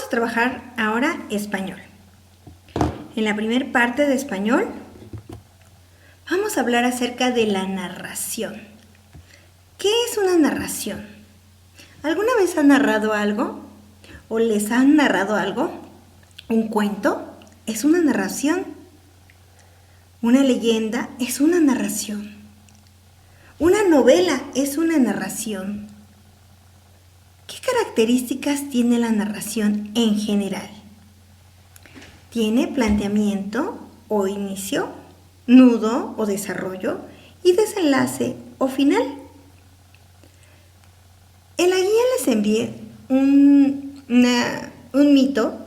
Vamos a trabajar ahora español. En la primera parte de español vamos a hablar acerca de la narración. ¿Qué es una narración? ¿Alguna vez han narrado algo? ¿O les han narrado algo? ¿Un cuento? Es una narración. Una leyenda es una narración. Una novela es una narración. ¿Qué características tiene la narración en general? Tiene planteamiento o inicio, nudo o desarrollo y desenlace o final. En la guía les envié un mito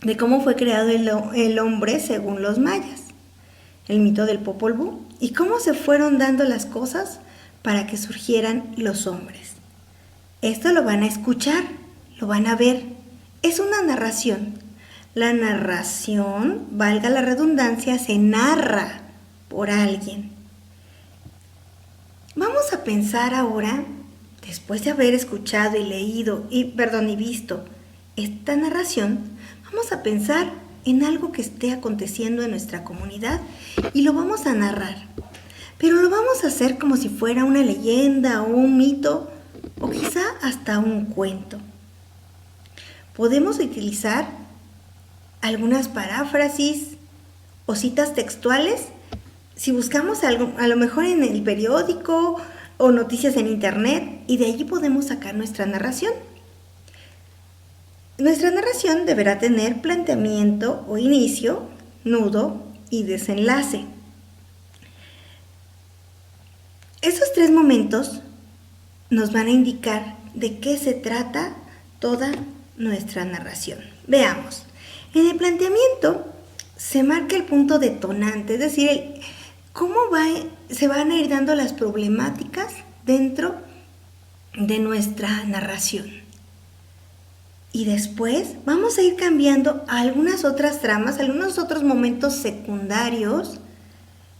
de cómo fue creado el hombre según los mayas, el mito del Popol Vuh, y cómo se fueron dando las cosas para que surgieran los hombres. Esto lo van a escuchar, lo van a ver. Es una narración. La narración, valga la redundancia, se narra por alguien. Vamos a pensar ahora, después de haber escuchado y leído y visto esta narración, vamos a pensar en algo que esté aconteciendo en nuestra comunidad y lo vamos a narrar. Pero lo vamos a hacer como si fuera una leyenda o un mito o quizá hasta un cuento. Podemos utilizar algunas paráfrasis o citas textuales si buscamos algo, a lo mejor en el periódico o noticias en internet, y de allí podemos sacar nuestra narración. Nuestra narración deberá tener planteamiento o inicio, nudo y desenlace. Esos tres momentos nos van a indicar de qué se trata toda nuestra narración. Veamos. En el planteamiento se marca el punto detonante, es decir, cómo se van a ir dando las problemáticas dentro de nuestra narración. Y después vamos a ir cambiando algunas otras tramas, algunos otros momentos secundarios,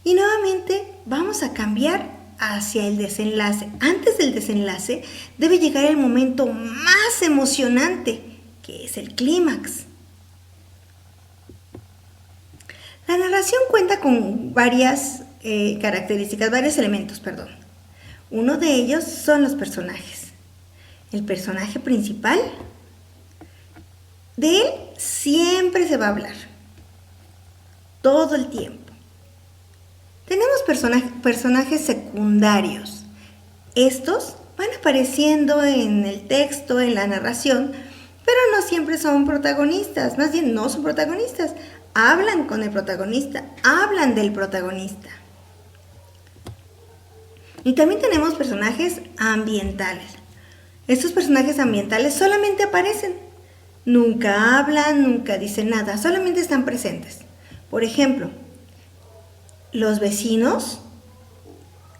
y nuevamente vamos a cambiar hacia el desenlace. Antes del desenlace debe llegar el momento más emocionante, que es el clímax. La narración cuenta con varias características, varios elementos, Uno de ellos son los personajes. El personaje principal, de él siempre se va a hablar, todo el tiempo. Tenemos personajes secundarios. Estos van apareciendo en el texto, en la narración, pero no siempre son protagonistas, más bien no son protagonistas. Hablan con el protagonista, hablan del protagonista. Y también tenemos personajes ambientales. Estos personajes ambientales solamente aparecen. Nunca hablan, nunca dicen nada, solamente están presentes. Por ejemplo, los vecinos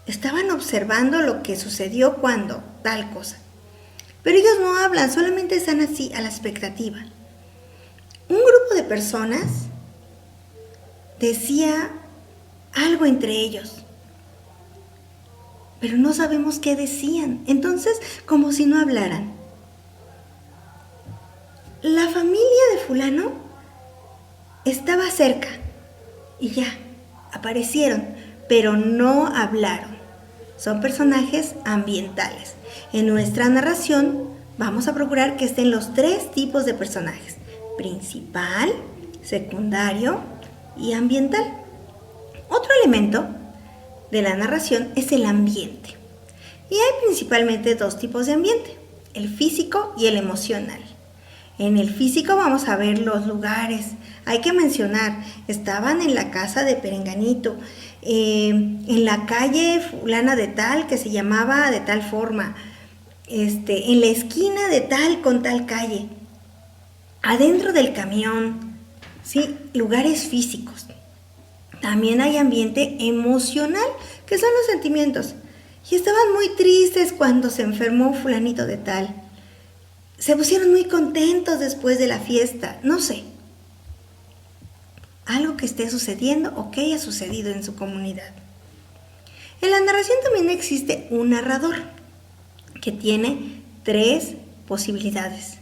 estaban observando lo que sucedió cuando tal cosa. Pero ellos no hablan, solamente están así a la expectativa. Un grupo de personas decía algo entre ellos, pero no sabemos qué decían. Entonces, como si no hablaran. La familia de fulano estaba cerca y ya, aparecieron, pero no hablaron. Son personajes ambientales. En nuestra narración vamos a procurar que estén los tres tipos de personajes: principal, secundario y ambiental. Otro elemento de la narración es el ambiente. Y hay principalmente dos tipos de ambiente: el físico y el emocional. En el físico vamos a ver los lugares. Hay que mencionar, estaban en la casa de Perenganito, en la calle fulana de tal, que se llamaba de tal forma, en la esquina de tal con tal calle, adentro del camión, ¿sí? Lugares físicos. También hay ambiente emocional, que son los sentimientos. Y estaban muy tristes cuando se enfermó fulanito de tal. Se pusieron muy contentos después de la fiesta, no sé. Algo que esté sucediendo o que haya sucedido en su comunidad. En la narración también existe un narrador que tiene tres posibilidades.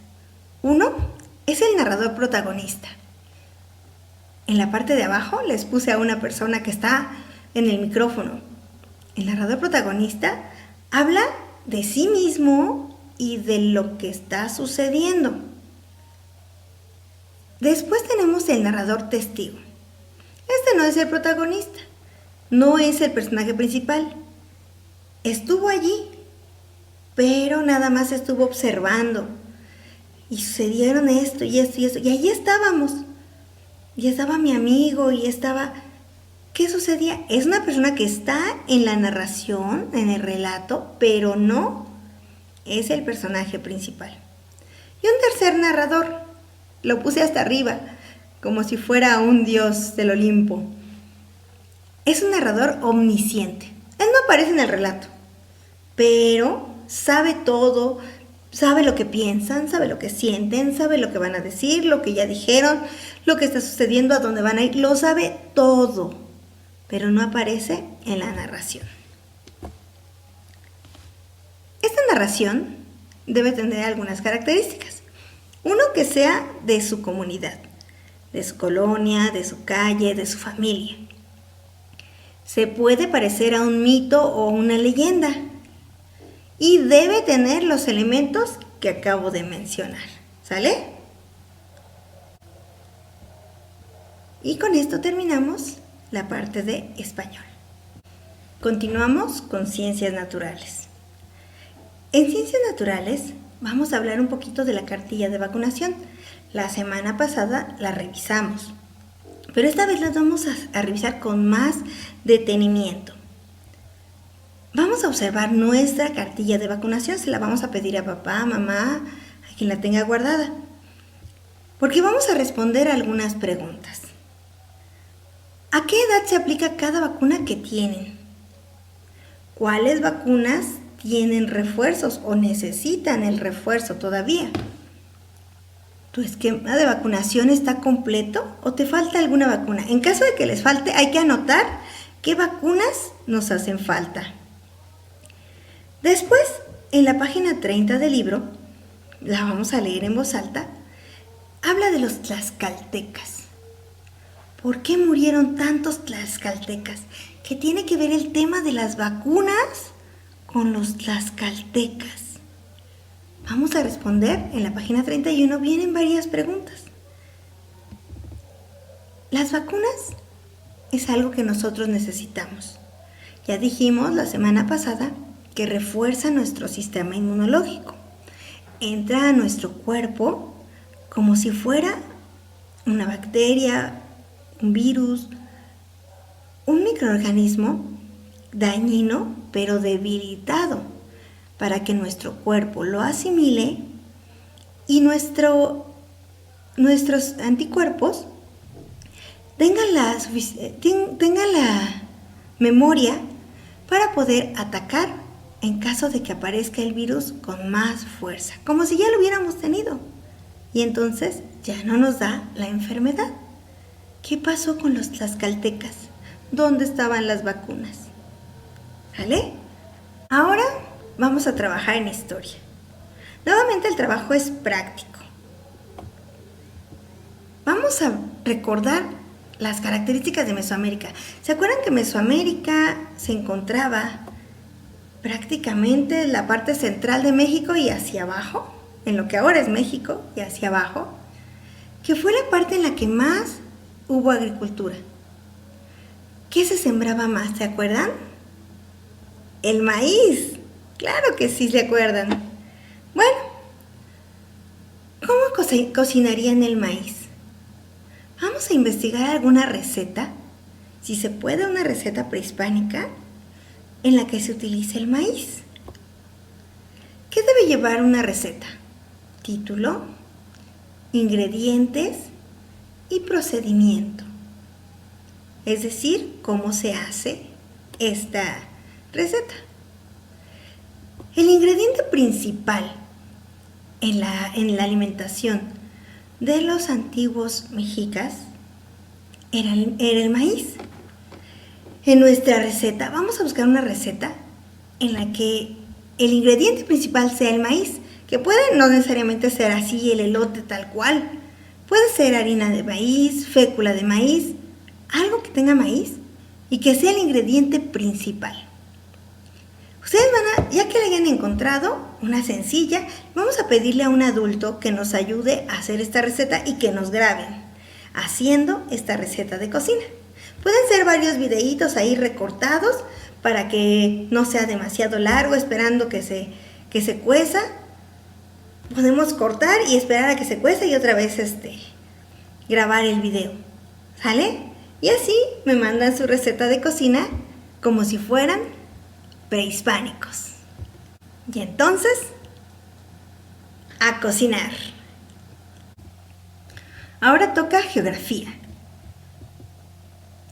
Uno es es el narrador protagonista. En la parte de abajo les puse a una persona que está en el micrófono. El narrador protagonista habla de sí mismo y de lo que está sucediendo. Después tenemos el narrador testigo. Este no es el protagonista, no es el personaje principal. Estuvo allí, pero nada más estuvo observando. Y sucedieron esto y esto y esto. Y allí estábamos. Y estaba mi amigo y estaba... ¿Qué sucedía? Es una persona que está en la narración, en el relato, pero no es el personaje principal. Y un tercer narrador, lo puse hasta arriba, como si fuera un dios del Olimpo. Es un narrador omnisciente. Él no aparece en el relato, pero sabe todo, sabe lo que piensan, sabe lo que sienten, sabe lo que van a decir, lo que ya dijeron, lo que está sucediendo, a dónde van a ir, lo sabe todo, pero no aparece en la narración. Esta narración debe tener algunas características. Uno, que sea de su comunidad, de su colonia, de su calle, de su familia. Se puede parecer a un mito o una leyenda y debe tener los elementos que acabo de mencionar. ¿Sale? Y con esto terminamos la parte de español. Continuamos con ciencias naturales. En ciencias naturales vamos a hablar un poquito de la cartilla de vacunación. La semana pasada la revisamos, pero esta vez las vamos a revisar con más detenimiento. Vamos a observar nuestra cartilla de vacunación, se la vamos a pedir a papá, mamá, a quien la tenga guardada, porque vamos a responder algunas preguntas. ¿A qué edad se aplica cada vacuna que tienen? ¿Cuáles vacunas tienen refuerzos o necesitan el refuerzo todavía? ¿Tu esquema de vacunación está completo o te falta alguna vacuna? En caso de que les falte, hay que anotar qué vacunas nos hacen falta. Después, en la página 30 del libro, la vamos a leer en voz alta, habla de los tlaxcaltecas. ¿Por qué murieron tantos tlaxcaltecas? ¿Qué tiene que ver el tema de las vacunas con los tlaxcaltecas? Vamos a responder en la página 31, vienen varias preguntas. Las vacunas es algo que nosotros necesitamos. Ya dijimos la semana pasada que refuerza nuestro sistema inmunológico. Entra a nuestro cuerpo como si fuera una bacteria, un virus, un microorganismo dañino pero debilitado, para que nuestro cuerpo lo asimile y nuestros anticuerpos tengan la memoria para poder atacar en caso de que aparezca el virus con más fuerza, como si ya lo hubiéramos tenido. Y entonces ya no nos da la enfermedad. ¿Qué pasó con los tlaxcaltecas? ¿Dónde estaban las vacunas? ¿Vale? Ahora vamos a trabajar en historia. Nuevamente el trabajo es práctico. Vamos a recordar las características de Mesoamérica. ¿Se acuerdan que Mesoamérica se encontraba prácticamente en la parte central de México y hacia abajo? En lo que ahora es México y hacia abajo. Que fue la parte en la que más hubo agricultura. ¿Qué se sembraba más? ¿Se acuerdan? El maíz. Claro que sí se acuerdan. Bueno, ¿cómo cocinarían el maíz? Vamos a investigar alguna receta, si se puede una receta prehispánica, en la que se utilice el maíz. ¿Qué debe llevar una receta? Título, ingredientes y procedimiento. Es decir, cómo se hace esta receta. El ingrediente principal en la alimentación de los antiguos mexicas era el maíz. En nuestra receta, vamos a buscar una receta en la que el ingrediente principal sea el maíz, que puede no necesariamente ser así el elote tal cual, Puede ser harina de maíz, fécula de maíz, algo que tenga maíz y que sea el ingrediente principal. Ustedes ya que la hayan encontrado, una sencilla, vamos a pedirle a un adulto que nos ayude a hacer esta receta y que nos graben haciendo esta receta de cocina. Pueden ser varios videitos ahí recortados para que no sea demasiado largo, esperando que se cueza. Podemos cortar y esperar a que se cueza y otra vez grabar el video. ¿Sale? Y así me mandan su receta de cocina como si fueran prehispánicos. Y entonces, a cocinar. Ahora toca geografía.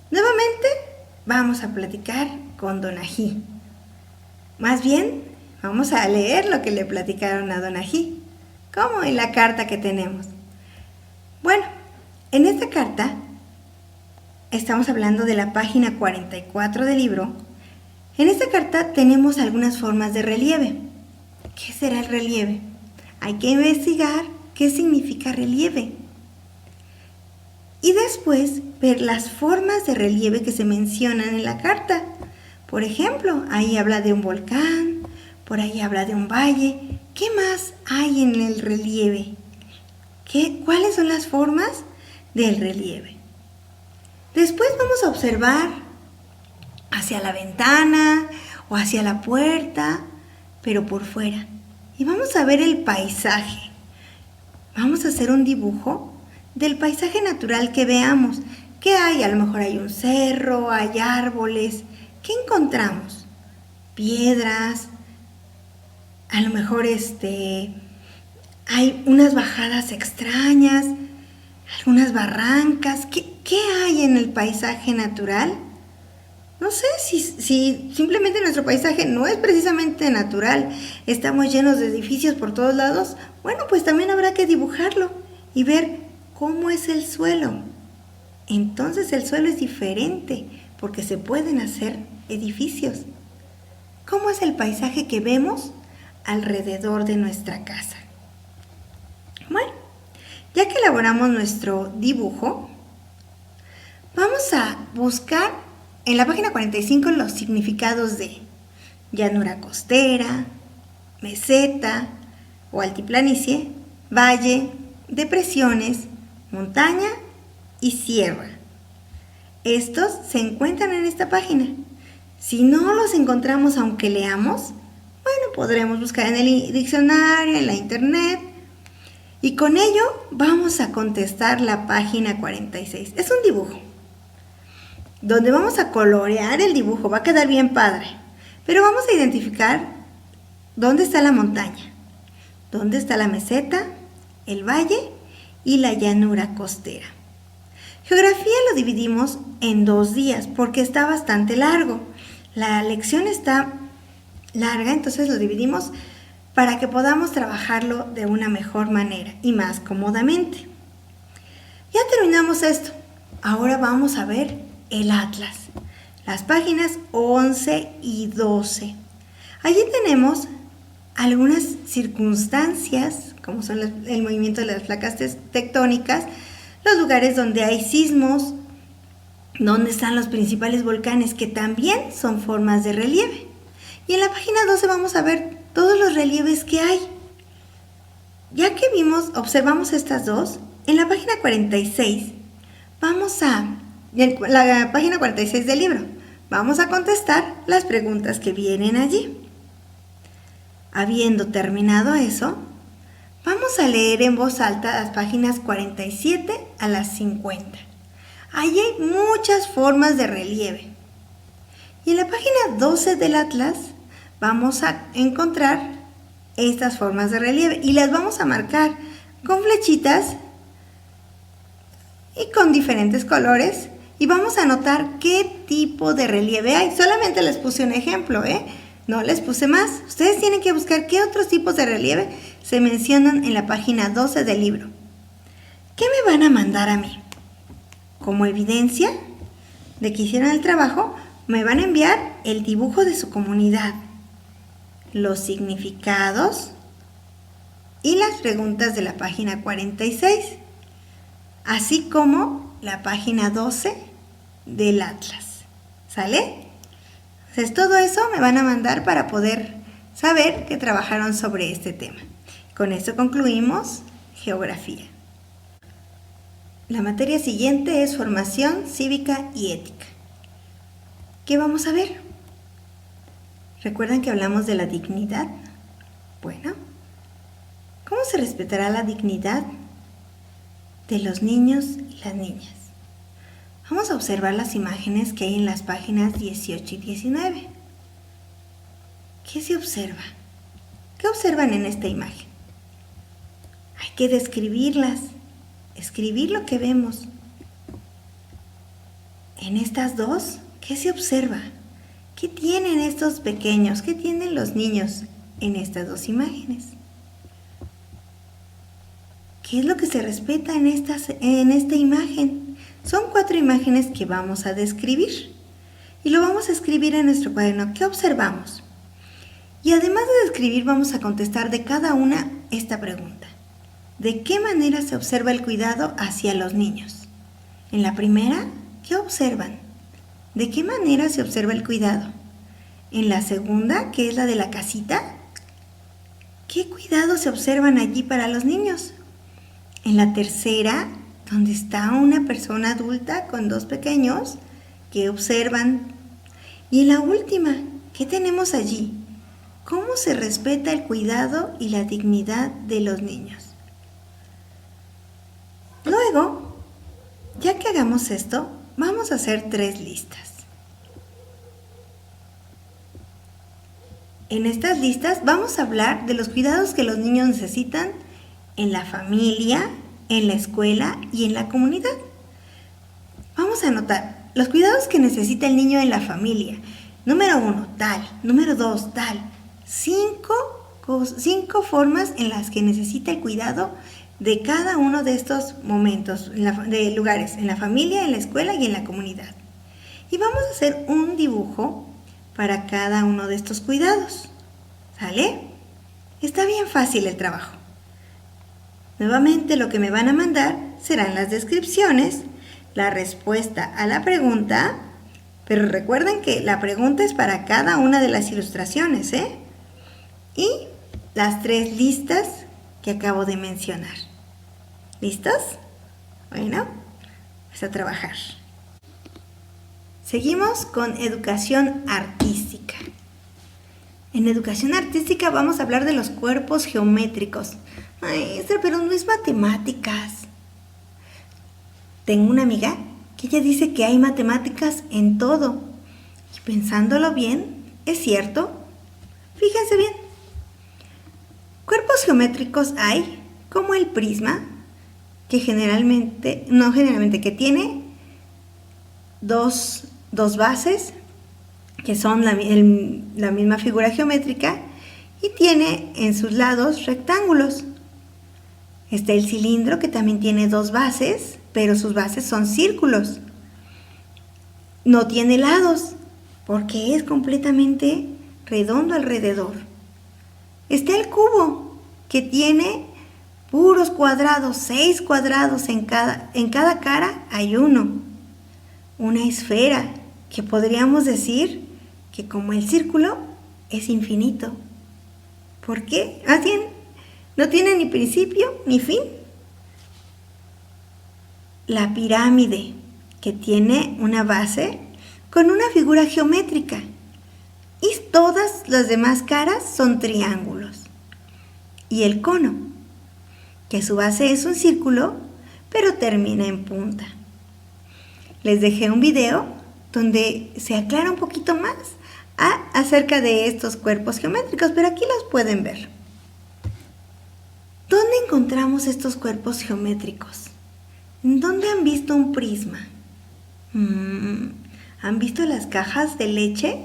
Nuevamente vamos a platicar con Don Ají. Más bien, vamos a leer lo que le platicaron a Don Ají, como en la carta que tenemos. Bueno, en esta carta estamos hablando de la página 44 del libro. En esta carta tenemos algunas formas de relieve. ¿Qué será el relieve? Hay que investigar qué significa relieve. Y después ver las formas de relieve que se mencionan en la carta. Por ejemplo, ahí habla de un volcán, por ahí habla de un valle. ¿Qué más hay en el relieve? ¿Cuáles son las formas del relieve? Después vamos a observar hacia la ventana o hacia la puerta, pero por fuera. Y vamos a ver el paisaje. Vamos a hacer un dibujo del paisaje natural que veamos. ¿Qué hay? A lo mejor hay un cerro, hay árboles. ¿Qué encontramos? Piedras. A lo mejor hay unas bajadas extrañas, algunas barrancas. ¿Qué hay en el paisaje natural? No sé si simplemente nuestro paisaje no es precisamente natural, estamos llenos de edificios por todos lados. Bueno, pues también habrá que dibujarlo y ver cómo es el suelo. Entonces el suelo es diferente porque se pueden hacer edificios. ¿Cómo es el paisaje que vemos alrededor de nuestra casa? Bueno, ya que elaboramos nuestro dibujo, vamos a buscar en la página 45 los significados de llanura costera, meseta o altiplanicie, valle, depresiones, montaña y sierra. Estos se encuentran en esta página. Si no los encontramos aunque leamos, bueno, podremos buscar en el diccionario, en la internet. Y con ello vamos a contestar la página 46. Es un dibujo donde vamos a colorear el dibujo, va a quedar bien padre, pero vamos a identificar dónde está la montaña, dónde está la meseta, el valle y la llanura costera. Geografía lo dividimos en 2 días porque está bastante largo. La lección está larga, entonces lo dividimos para que podamos trabajarlo de una mejor manera y más cómodamente. Ya terminamos esto. Ahora vamos a ver el atlas, las páginas 11 y 12. Allí tenemos algunas circunstancias, como son el movimiento de las placas tectónicas, los lugares donde hay sismos, donde están los principales volcanes, que también son formas de relieve. Y en la página 12 vamos a ver todos los relieves que hay. Ya que observamos estas dos, en la página 46 la página 46 del libro, vamos a contestar las preguntas que vienen allí. Habiendo terminado eso, vamos a leer en voz alta las páginas 47 a las 50. Allí hay muchas formas de relieve. Y en la página 12 del atlas vamos a encontrar estas formas de relieve y las vamos a marcar con flechitas y con diferentes colores. Y vamos a anotar qué tipo de relieve hay. Solamente les puse un ejemplo, no les puse más. Ustedes tienen que buscar qué otros tipos de relieve se mencionan en la página 12 del libro. ¿Qué me van a mandar a mí? Como evidencia de que hicieron el trabajo, me van a enviar el dibujo de su comunidad, los significados y las preguntas de la página 46. así como la página 12 del Atlas. ¿Sale? Entonces todo eso me van a mandar para poder saber que trabajaron sobre este tema. Con esto concluimos geografía. La materia siguiente es formación cívica y ética. ¿Qué vamos a ver? ¿Recuerdan que hablamos de la dignidad? Bueno, ¿cómo se respetará la dignidad de los niños y las niñas? Vamos a observar las imágenes que hay en las páginas 18 y 19. ¿Qué se observa? ¿Qué observan en esta imagen? Hay que describirlas, escribir lo que vemos. En estas dos, ¿qué se observa? ¿Qué tienen estos pequeños? ¿Qué tienen los niños en estas dos imágenes? ¿Qué es lo que se respeta en esta imagen? Son 4 imágenes que vamos a describir y lo vamos a escribir en nuestro cuaderno. ¿Qué observamos? Y además de describir, vamos a contestar de cada una esta pregunta. ¿De qué manera se observa el cuidado hacia los niños? En la primera, ¿qué observan? ¿De qué manera se observa el cuidado? En la segunda, que es la de la casita, ¿qué cuidados se observan allí para los niños? En la tercera, donde está una persona adulta con 2 pequeños, ¿qué observan? Y en la última, ¿qué tenemos allí? ¿Cómo se respeta el cuidado y la dignidad de los niños? Luego, ya que hagamos esto, vamos a hacer 3 listas. En estas listas vamos a hablar de los cuidados que los niños necesitan en la familia, en la escuela y en la comunidad. Vamos a anotar los cuidados que necesita el niño en la familia. Número 1, tal. Número 2, tal. 5 formas en las que necesita el cuidado de cada uno de estos momentos, de lugares, en la familia, en la escuela y en la comunidad. Y vamos a hacer un dibujo para cada uno de estos cuidados. ¿Sale? Está bien fácil el trabajo. Nuevamente lo que me van a mandar serán las descripciones, la respuesta a la pregunta, pero recuerden que la pregunta es para cada una de las ilustraciones, ¿eh? Y las 3 listas que acabo de mencionar. ¿Listos? Bueno, vamos a trabajar. Seguimos con educación artística. En educación artística vamos a hablar de los cuerpos geométricos. Maestra, pero no es matemáticas. Tengo una amiga que ella dice que hay matemáticas en todo. Y pensándolo bien, es cierto. Fíjense bien. Cuerpos geométricos hay, como el prisma, que que tiene dos bases, que son la misma figura geométrica, y tiene en sus lados rectángulos. Está el cilindro, que también tiene 2 bases, pero sus bases son círculos. No tiene lados, porque es completamente redondo alrededor. Está el cubo, que tiene puros cuadrados, 6 cuadrados en cada cara hay uno. Una esfera, que podríamos decir que como el círculo es infinito. ¿Por qué? Más bien, no tiene ni principio ni fin. La pirámide, que tiene una base con una figura geométrica. Y todas las demás caras son triángulos. Y el cono, que su base es un círculo, pero termina en punta. Les dejé un video donde se aclara un poquito más acerca de estos cuerpos geométricos, pero aquí los pueden ver. ¿Dónde encontramos estos cuerpos geométricos? ¿Dónde han visto un prisma? ¿Han visto las cajas de leche?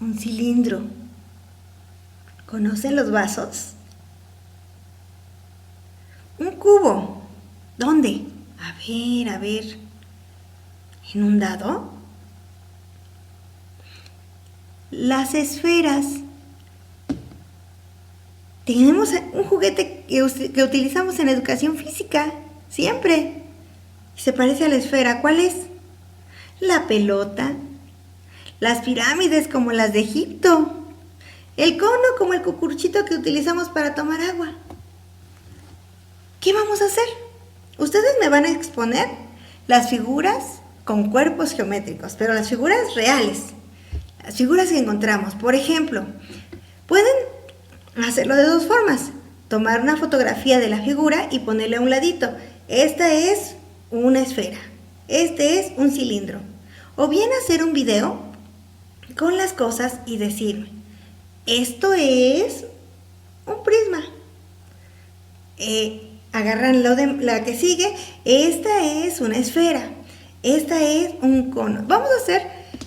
Un cilindro. ¿Conocen los vasos? Un cubo. ¿Dónde? A ver. ¿En un dado? Las esferas. Tenemos un juguete que utilizamos en educación física, siempre. Se parece a la esfera. ¿Cuál es? La pelota. Las pirámides como las de Egipto. El cono como el cucuruchito que utilizamos para tomar agua. ¿Qué vamos a hacer? Ustedes me van a exponer las figuras con cuerpos geométricos, pero las figuras reales, las figuras que encontramos. Por ejemplo, pueden hacerlo de dos formas. Tomar una fotografía de la figura y ponerle a un ladito. Esta es una esfera. Este es un cilindro. O bien hacer un video con las cosas y decirme, esto es un prisma. Agarran lo de la que sigue. Esta es una esfera. Esta es un cono. Vamos a hacer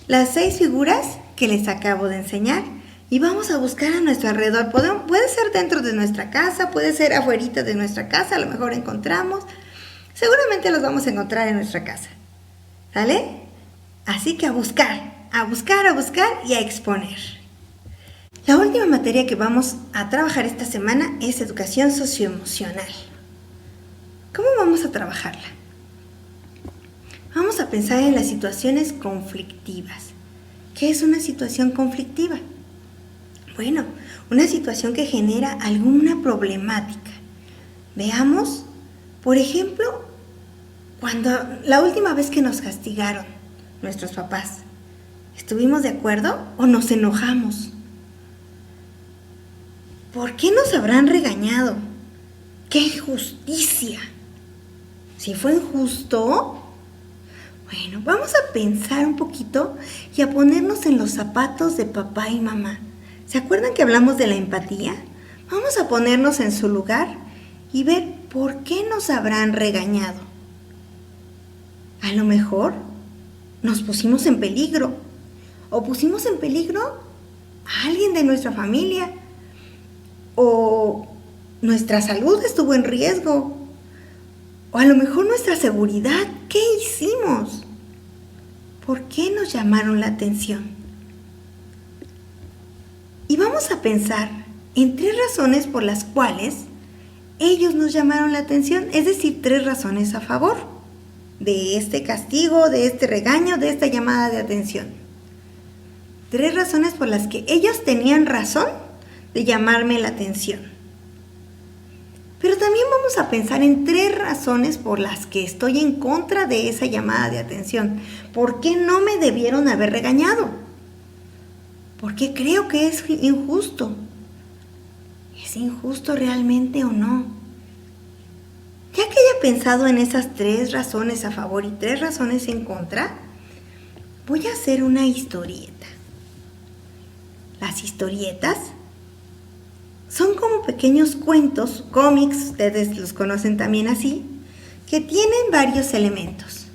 las 6 figuras que les acabo de enseñar y vamos a buscar a nuestro alrededor. Puede ser dentro de nuestra casa, puede ser afuera de nuestra casa, a lo mejor encontramos. Seguramente los vamos a encontrar en nuestra casa. ¿Sale? Así que a buscar y a exponer. La última materia que vamos a trabajar esta semana es educación socioemocional. ¿Cómo vamos a trabajarla? Vamos a pensar en las situaciones conflictivas. ¿Qué es una situación conflictiva? Bueno, una situación que genera alguna problemática. Veamos, por ejemplo, cuando la última vez que nos castigaron nuestros papás, ¿estuvimos de acuerdo o nos enojamos? ¿Por qué nos habrán regañado? ¡Qué injusticia! ¿Si fue injusto? Bueno, vamos a pensar un poquito y a ponernos en los zapatos de papá y mamá. ¿Se acuerdan que hablamos de la empatía? Vamos a ponernos en su lugar y ver por qué nos habrán regañado. A lo mejor nos pusimos en peligro o pusimos en peligro a alguien de nuestra familia o nuestra salud estuvo en riesgo o a lo mejor nuestra seguridad. ¿Qué hicimos? ¿Por qué nos llamaron la atención? Y vamos a pensar en 3 razones por las cuales ellos nos llamaron la atención, es decir, 3 razones a favor de este castigo, de este regaño, de esta llamada de atención. 3 razones por las que ellos tenían razón de llamarme la atención. Pero también vamos a pensar en 3 razones por las que estoy en contra de esa llamada de atención. ¿Por qué no me debieron haber regañado? ¿Por qué creo que es injusto? ¿Es injusto realmente o no? Ya que haya pensado en esas 3 razones a favor y 3 razones en contra, voy a hacer una historieta. Las historietas son como pequeños cuentos, cómics, ustedes los conocen también así, que tienen varios elementos.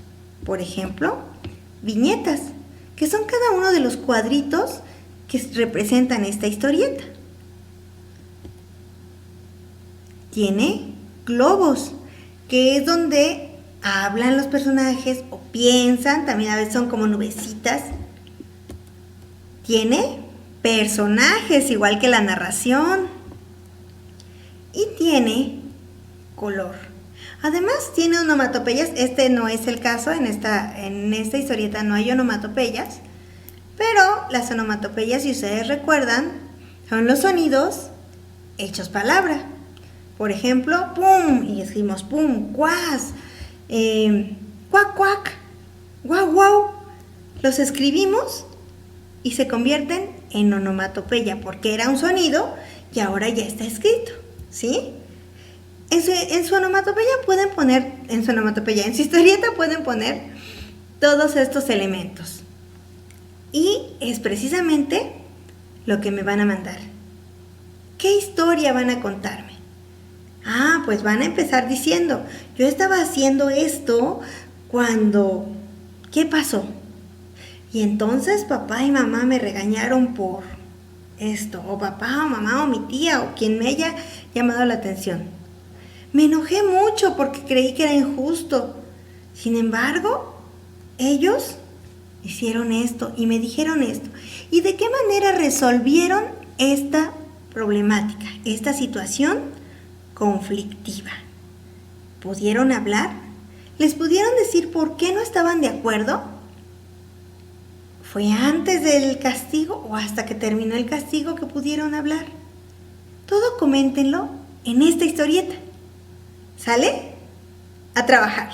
Por ejemplo, viñetas, que son cada uno de los cuadritos que representan esta historieta. Tiene globos, que es donde hablan los personajes o piensan, también a veces son como nubecitas. Tiene personajes, igual que la narración. Y tiene color. Además tiene onomatopeyas. Este no es el caso, en esta historieta no hay onomatopeyas, pero las onomatopeyas, si ustedes recuerdan, son los sonidos hechos palabra. Por ejemplo, pum, y escribimos pum, cuas, cuac, cuac, guau, guau. Los escribimos y se convierten en onomatopeya porque era un sonido y ahora ya está escrito, ¿sí? En su onomatopeya pueden poner, en su historieta pueden poner todos estos elementos. Y es precisamente lo que me van a mandar. ¿Qué historia van a contarme? Pues van a empezar diciendo, yo estaba haciendo esto cuando, ¿qué pasó? Y entonces papá y mamá me regañaron por esto, o papá o mamá o mi tía o quien me haya llamado la atención. Me enojé mucho porque creí que era injusto. Sin embargo, ellos hicieron esto y me dijeron esto. ¿Y de qué manera resolvieron esta problemática, esta situación conflictiva. ¿Pudieron hablar? ¿Les pudieron decir por qué no estaban de acuerdo? ¿Fue antes del castigo o hasta que terminó el castigo que pudieron hablar? Todo coméntenlo en esta historieta. ¿Sale? A trabajar.